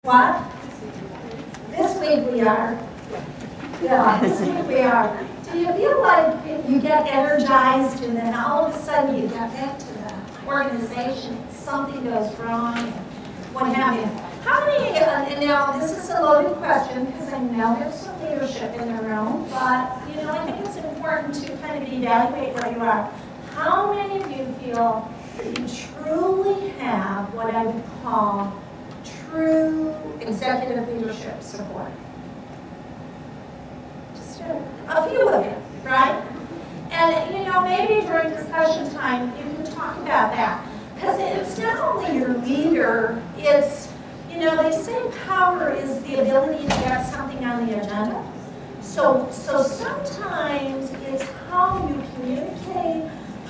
What? This week we are. Yeah, this week we are. Do you feel like you get energized and then all of a sudden you get back to the organization, something goes wrong, and what have you? How many, and now this is a loaded question because I know there's some leadership in the room, but I think it's important to kind of evaluate where you are. How many of you feel that you truly have what I would call true executive leadership support? Just a few of you, right? And maybe during discussion time you can talk about that. Because it's not only your leader, it's, they say power is the ability to get something on the agenda. So sometimes it's how you communicate,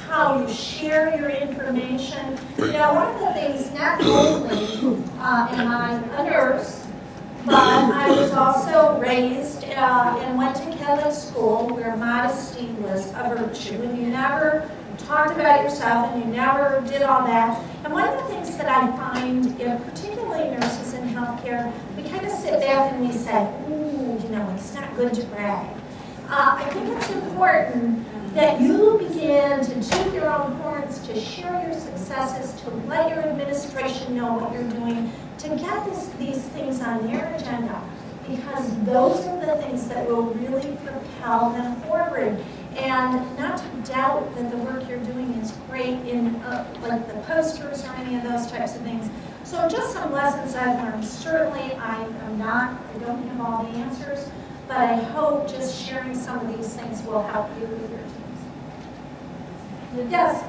how you share your information. One of the things, not only am I a nurse, but I was also raised and went to Catholic school where modesty was a virtue. And you never talked about yourself and you never did all that. And one of the things that I find, particularly nurses in healthcare, we kind of sit back and we say, ooh, it's not good to brag. I think it's important that you begin to toot your own horns, to share your successes, to let your administration know what you're doing, to get these things on their agenda, because those are the things that will really propel them forward. And not to doubt that the work you're doing is great in like the posters or any of those types of things. So just some lessons I've learned. Certainly I don't have all the answers, but I hope just sharing some of these things will help you with your teams. Yes?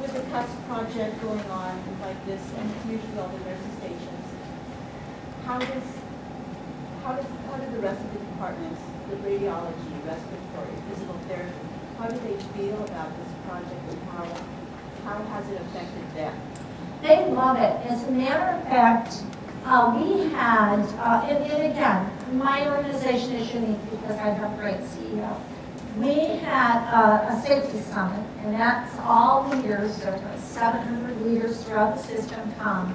With the CAUTI project going on like this, and it's usually all the nursing stations, how do the rest of the departments, the radiology, respiratory, physical therapy, how do they feel about this project and how has it affected them? They love it. As a matter of fact, we had, and again, my organization is unique because I have a great CEO. We had a safety summit, and that's all leaders, there were 700 leaders throughout the system come.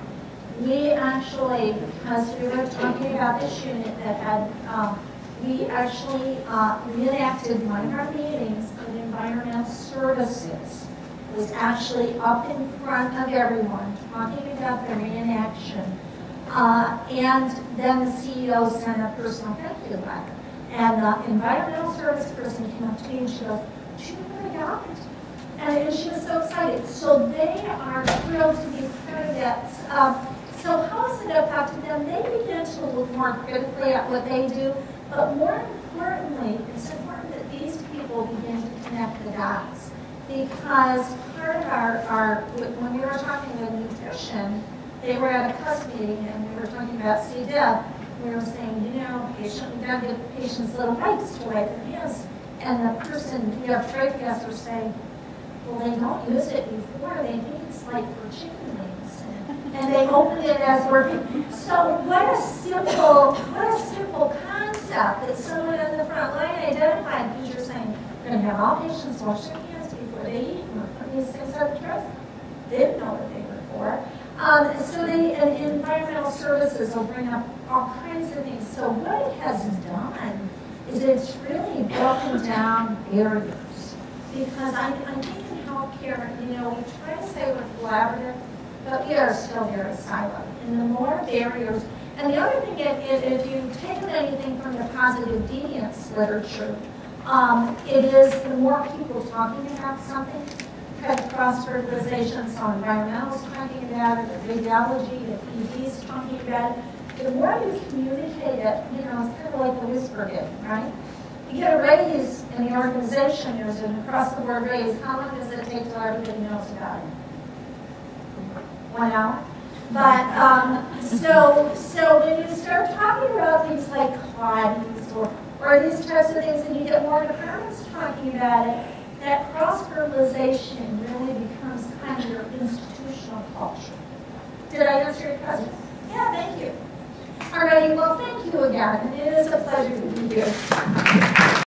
We actually, because we were talking about this unit that had, we actually reenacted one of our meetings in environmental services. It was actually up in front of everyone, talking about the reenaction. And then the CEO sent a personal thank you letter. And the environmental service person came up to me and she goes, "Do you know what I got?" And she was so excited. So they are thrilled to be part of that. So how has it affected them? They begin to look more critically at what they do. But more importantly, it's important that these people begin to connect the dots. Because part of our when we were talking about nutrition, they were at a CUS meeting and we were talking about C. diff. We were saying, we gotta give patients little wipes to wipe their hands. And the person, we have trade guests, are saying, well, they don't use it before. They think it's like for chicken wings. And they open it as working. So what a simple concept that someone on the front line identified, because you're saying, we're going to have all patients wash their hands before they eat, and we're putting these things on the trays. They didn't know what they were for. So environmental services will bring up all kinds of things. So what it has done is it's really broken down barriers. Because I think in healthcare, we try to say we're collaborative, but we are still very siloed. And the more barriers, and the other thing, if you've taken anything from the positive deviance literature, it is the more people talking about something, cross-fertilization, so environmental is talking about it, the radiology, the ED is talking about it. The more you communicate it, it's kind of like the whisper hit, right? You get a raise in the organization, there's an across-the-board raise. How long does it take till everybody knows about it? 1 hour? But, so when you start talking about things like CAUTIs or these types of things, and you get more departments talking about it, that cross-fertilization really becomes kind of your institutional culture. Did I answer your question? Yeah, thank you. All righty, well, thank you again. It is a pleasure to be here.